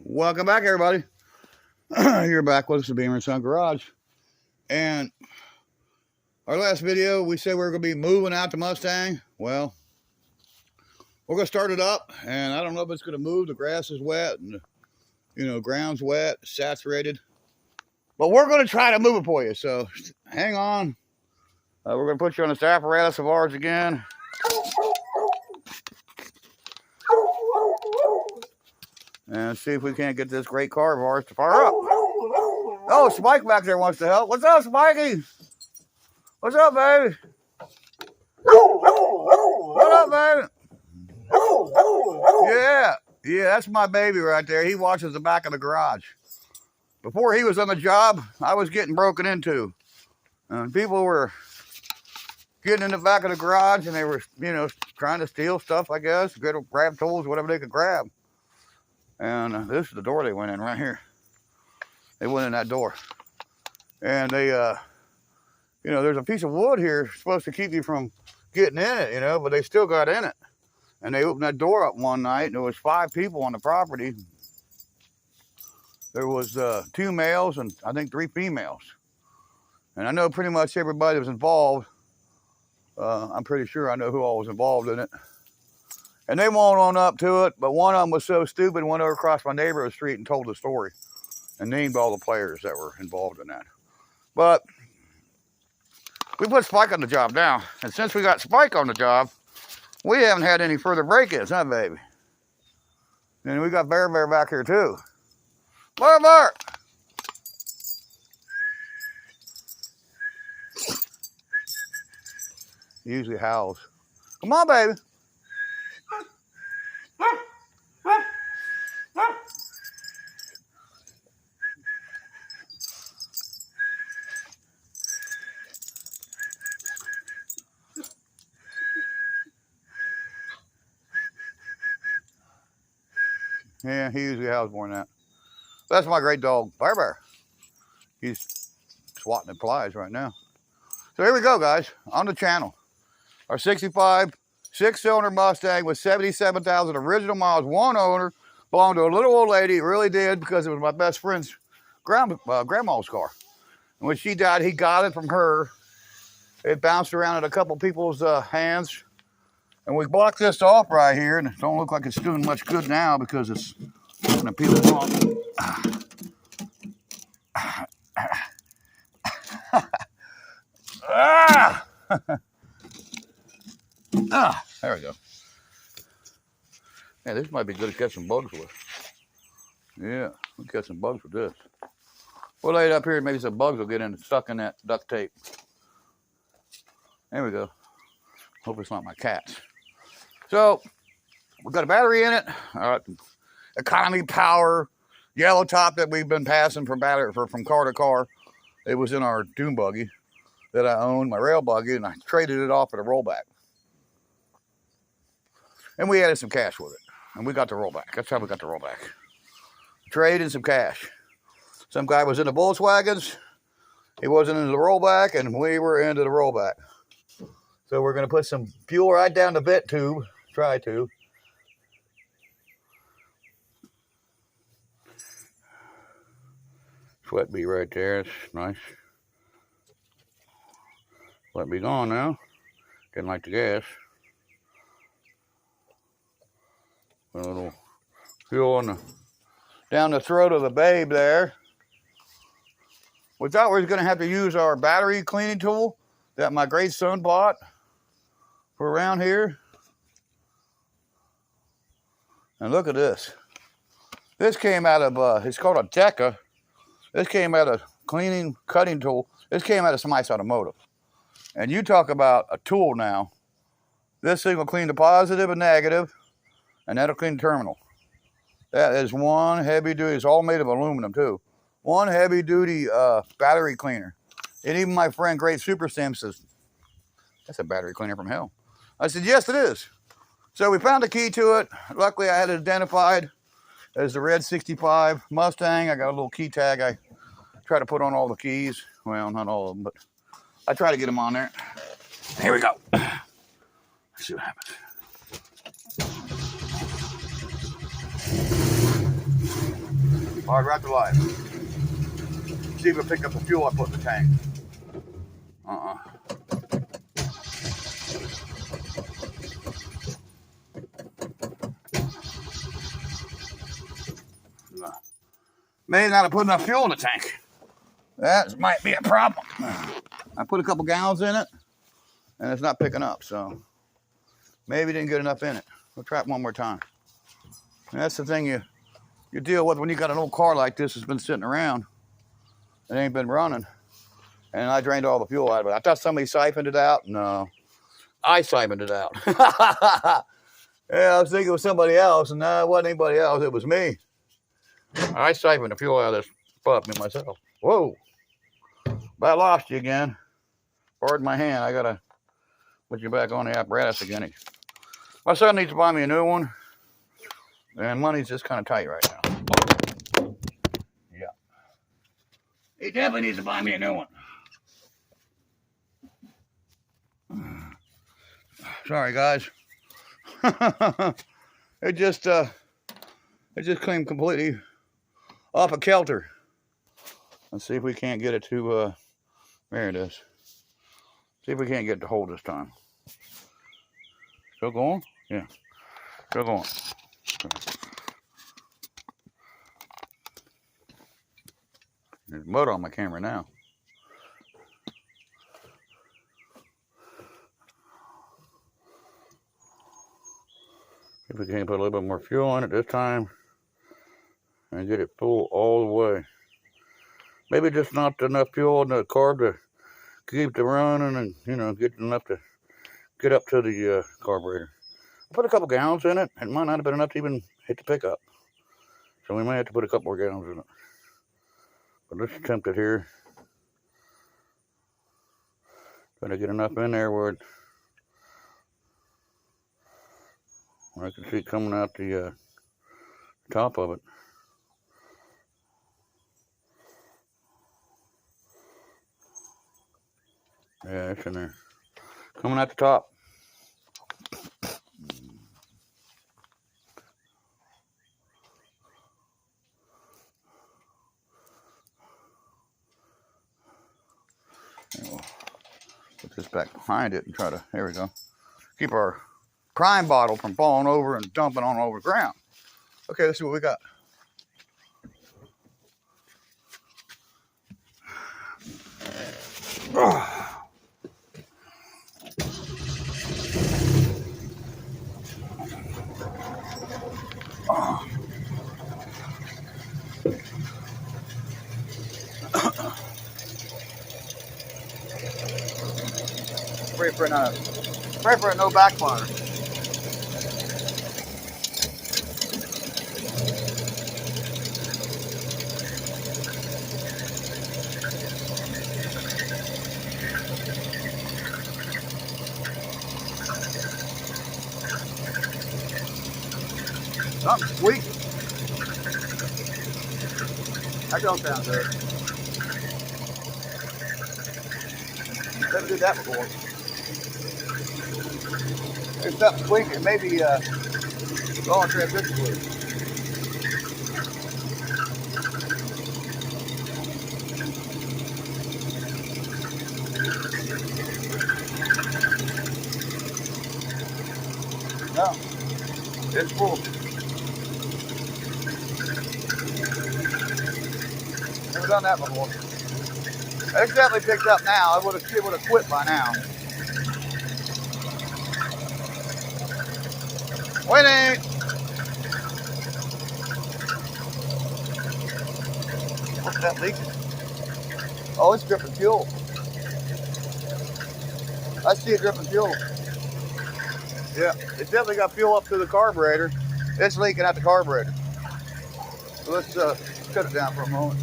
Welcome back, everybody. You're back with us at Beamer & Son Garage. And our last video, we said we were going to be moving out the Mustang. Well, we're going to start it up, and I don't know if it's going to move. The grass is wet, and ground's wet, saturated. But we're going to try to move it for you, so hang on. We're going to put you on this apparatus of ours again. And see if we can't get this great car of ours to fire up. Oh, Spike back there wants to help. What's up, Spikey? What's up, baby? What up, baby? Yeah, that's my baby right there. He watches the back of the garage. Before he was on the job, I was getting broken into. People were getting in the back of the garage, and they were, trying to steal stuff, I guess. Grab tools, whatever they could grab. And this is the door they went in right here. They went in that door. And they, there's a piece of wood here supposed to keep you from getting in it, but they still got in it. And they opened that door up one night, and there was 5 people on the property. There was 2 males and I think 3 females. And I know pretty much everybody was involved. I'm pretty sure I know who all was involved in it. And they went on up to it, but one of them was so stupid, went over across my neighbor's street and told the story and named all the players that were involved in that. But we put Spike on the job now, and since we got Spike on the job, we haven't had any further break-ins, huh, baby? And we got Bear back here, too. Bear! He usually howls. Come on, baby. Yeah, he usually howls more than that. That's my great dog, Bear. He's swatting at flies right now. So here we go, guys, on the channel. Our 65 6-cylinder Mustang with 77,000 original miles, one owner, belonged to a little old lady. It really did, because it was my best friend's grandma's car. And when she died, he got it from her. It bounced around in a couple people's hands. And we blocked this off right here, and it don't look like it's doing much good now because it's going to peel off. There we go. Yeah, this might be good to catch some bugs with. Yeah, we'll catch some bugs with this. We'll lay it up here and maybe some bugs will get stuck in that duct tape. There we go. Hope it's not my cats. So, we've got a battery in it. Economy power, yellow top that we've been passing from car to car. It was in our dune buggy that I owned, my rail buggy, and I traded it off at a rollback. And we added some cash with it. And we got the rollback. That's how we got the rollback. Trade and some cash. Some guy was in the Volkswagens. He wasn't into the rollback, and we were into the rollback. So we're going to put some fuel right down the vent tube. Try to. Sweat bee right there. It's nice. Let be gone now. Didn't like the gas. Put a little fuel down the throat of the babe there. We thought we were going to have to use our battery cleaning tool that my great son bought for around here. And look at this. This came out of, it's called a Deca. This came out of cutting tool. This came out of Smice Automotive. And you talk about a tool now. This thing will clean the positive and negative, and that'll clean the terminal. That is one heavy duty, it's all made of aluminum too. One heavy duty battery cleaner. And even my friend Great Super Sim says, that's a battery cleaner from hell. I said, yes, it is. So we found the key to it. Luckily, I had it identified as the red 65 Mustang. I got a little key tag. I try to put on all the keys. Well, not all of them, but I try to get them on there. Here we go. Let's see what happens. Hard right to life. See if I pick up the fuel I put in the tank. Maybe not put enough fuel in the tank. That might be a problem. I put a couple gallons in it, and it's not picking up, so maybe didn't get enough in it. We'll try it one more time. And that's the thing you deal with when you got an old car like this that's been sitting around. It ain't been running. And I drained all the fuel out of it. I thought somebody siphoned it out. No, I siphoned it out. Yeah, I was thinking it was somebody else, and no, it wasn't anybody else. It was me. I siphoned the fuel out of this puppy myself. Whoa. But I lost you again. Pardon my hand. I got to put you back on the apparatus again. My son needs to buy me a new one. And money's just kind of tight right now. Yeah. He definitely needs to buy me a new one. Sorry, guys. It just came completely off a kilter. Let's see if we can't get it to, there it is. See if we can't get it to hold this time. Still going? Yeah. Still going. There's mud on my camera now. If we can put a little bit more fuel in it this time and get it full all the way. Maybe just not enough fuel in the carb to keep it running and, you know, get enough to get up to the carburetor. I put a couple gallons in it. It might not have been enough to even hit the pickup. So we might have to put a couple more gallons in it. But let's attempt it here. Try to get enough in there where I can see it coming out the top of it. Yeah, it's in there. Coming out the top. We'll put this back behind it and try to, there we go. Keep our prime bottle from falling over and dumping on over the ground. Okay, let's see what we got. Pray for a no backfire. Something's squeaking. That don't sound good. Never did that before. There's something squeaking. Maybe going transmission fluid. No, it's full. Never done that before. It's definitely picked up now. It would have quit by now. Waiting. What's that leaking? Oh, it's dripping fuel. I see it dripping fuel. Yeah, it's definitely got fuel up to the carburetor. It's leaking out the carburetor. So let's shut it down for a moment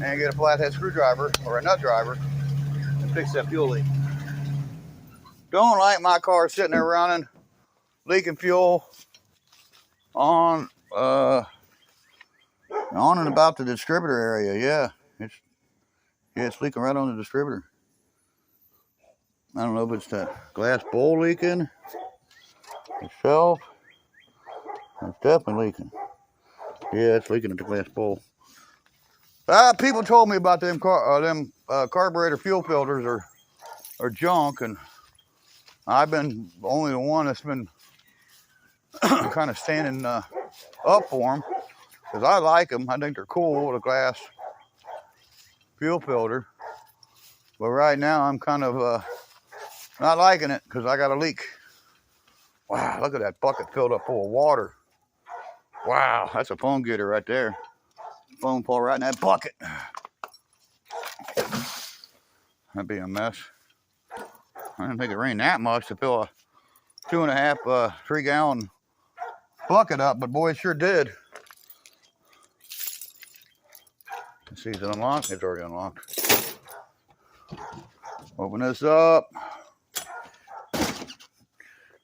and get a flathead screwdriver or a nut driver and fix that fuel leak. Don't like my car sitting there running, leaking fuel on and about the distributor area. Yeah, it's leaking right on the distributor. I don't know if it's that glass bowl leaking, the shelf. It's definitely leaking. Yeah, it's leaking at the glass bowl. People told me about them carburetor fuel filters are junk, and I've been only the one that's been kind of standing up for them, because I like them. I think they're cool, the glass fuel filter. But right now I'm kind of not liking it because I got a leak. Wow, look at that bucket filled up full of water. Wow, that's a foam getter right there. Foam fall right in that bucket. That'd be a mess. I didn't think it rained that much to fill a 2.5, 3 gallon bucket up, but boy, it sure did. Let's see, is it unlocked? It's already unlocked. Open this up.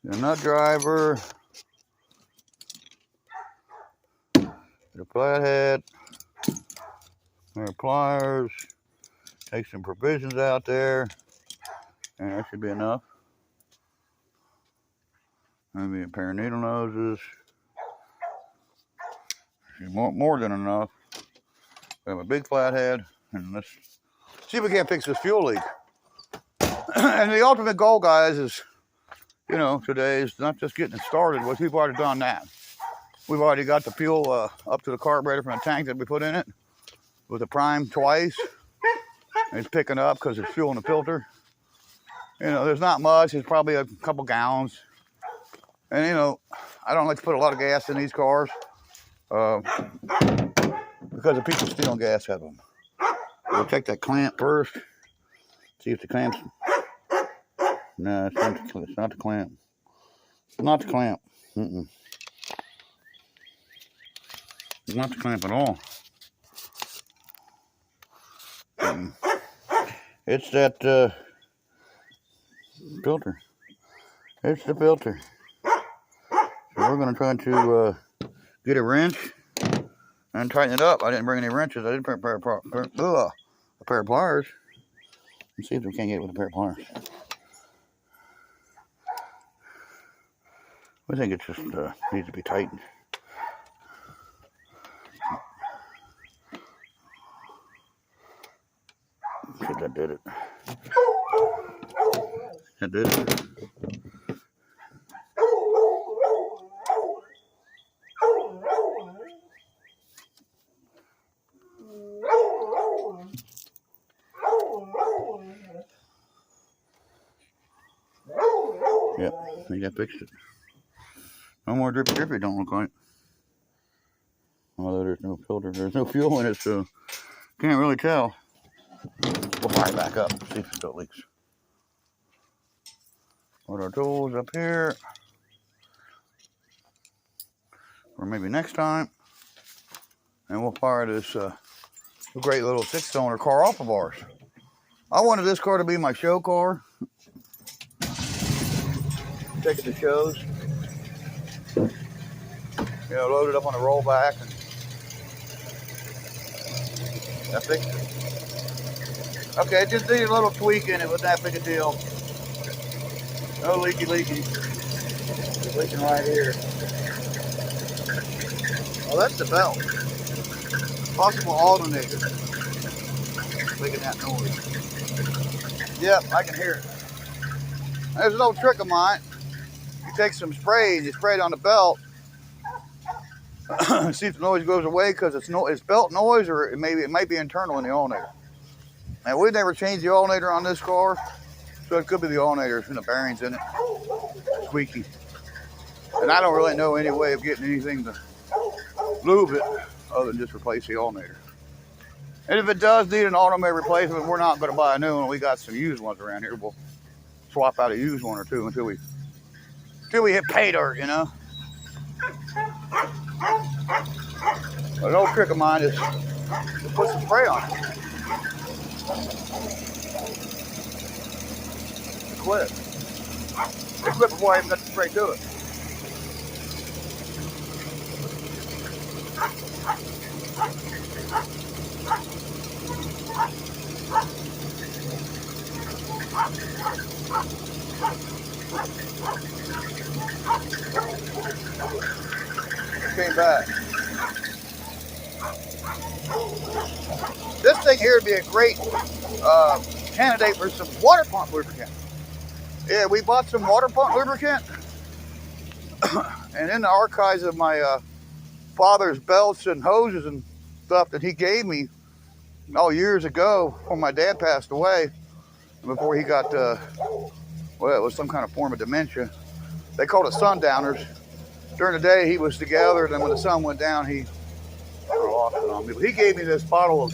The nut driver. The flathead. There are pliers. Take some provisions out there. And that should be enough. Maybe a pair of needle noses. More than enough. We have a big flathead, and let's see if we can't fix this fuel leak. And the ultimate goal, guys, is, you know, today is not just getting it started, but we've already done that. We've already got the fuel up to the carburetor from the tank that we put in it with the prime twice. And it's picking up because it's fuel in the filter. You know, there's not much. It's probably a couple gallons. And, you know, I don't like to put a lot of gas in these cars. Because of people stealing gas out of them. We'll check that clamp first. See if the clamp's... No, it's not the clamp. It's not the clamp. It's not the clamp at all. It's that filter. It's the filter. So we're going to try to get a wrench and tighten it up. I didn't bring any wrenches. I didn't bring a pair of pliers. Let's see if we can't get it with a pair of pliers. I think it just needs to be tightened. See if that did it. That did it. Yep, I think I fixed it. No more drippy, don't look like. Although there's no filter, there's no fuel in it, so can't really tell. We'll fire it back up, see if it still leaks. Put our tools up here. Or maybe next time. And we'll fire this great little 6-cylinder car off of ours. I wanted this car to be my show car. Take it to shows. You know, load it up on a rollback. And that fixed it. Okay, just need a little tweak in it, with that big a deal. No leaky. It's leaking right here. Oh, that's the belt. Possible alternator. Making that noise. Yep, I can hear it. There's an old trick of mine. You take some spray and you spray it on the belt. See if the noise goes away, because it's belt noise, or it might be internal in the alternator. Now, we've never changed the alternator on this car, so it could be the alternator and the bearings in it. Squeaky. And I don't really know any way of getting anything to lube it other than just replace the alternator. And if it does need an alternator replacement, we're not going to buy a new one. We got some used ones around here. We'll swap out a used one or two until we hit pay dirt, you know. But an old trick of mine is to put some spray on it. Quit. Quit before I even got the spray to it. Came back. This thing here would be a great candidate for some water pump lubricant. Yeah, we bought some water pump lubricant, and in the archives of my father's belts and hoses and stuff that he gave me years ago when my dad passed away, before he got, well, it was some kind of form of dementia. They called it sundowners. During the day, he was together, and then when the sun went down, he lost it on me. But he gave me this bottle of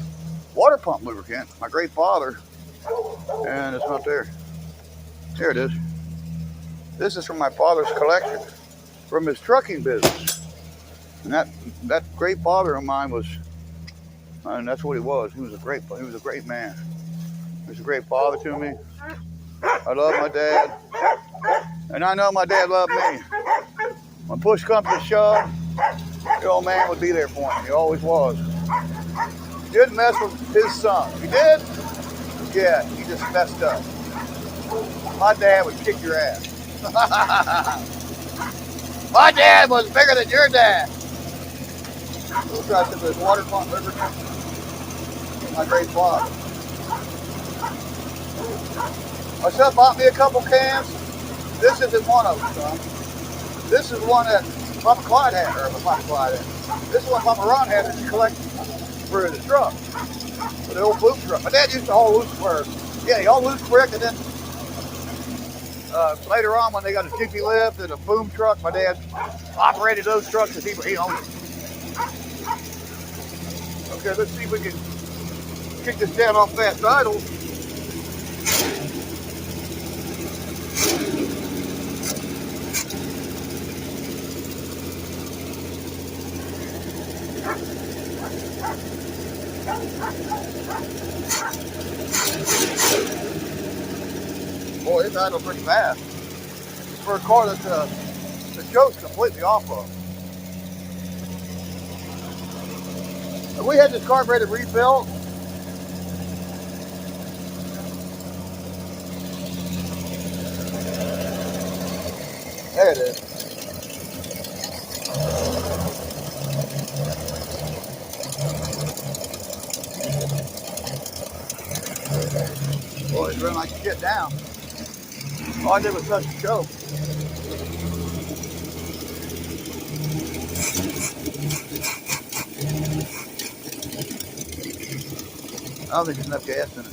water pump lubricant, my great father, and it's not there. Here it is. This is from my father's collection, from his trucking business. And that great father of mine was, and that's what he was. He was a great man. He was a great father to me. I love my dad, and I know my dad loved me. When push comes to shove, the old man would be there for me. He always was. He didn't mess with his son. If he did, yeah, he just messed up. My dad would kick your ass. My dad was bigger than your dad. We'll try some of this water pump lubricant. My great father. My son bought me a couple cans. This isn't one of them, son. This is one that Papa Clyde had, or Papa Clyde had. This is one Papa Ron had that he collected for the truck, for the old boom truck. My dad used to haul loose for, yeah, he hauled loose quick, and then later on when they got a jiffy lift and a boom truck, my dad operated those trucks as he owned them. Okay, let's see if we can kick this down off that idle. Boy, it's idle pretty fast. For a car that the choke's completely off of. If we had this carburetor rebuilt, there it is. Boy, it's running like shit down. All I did was touch the choke. I don't think there's enough gas in it.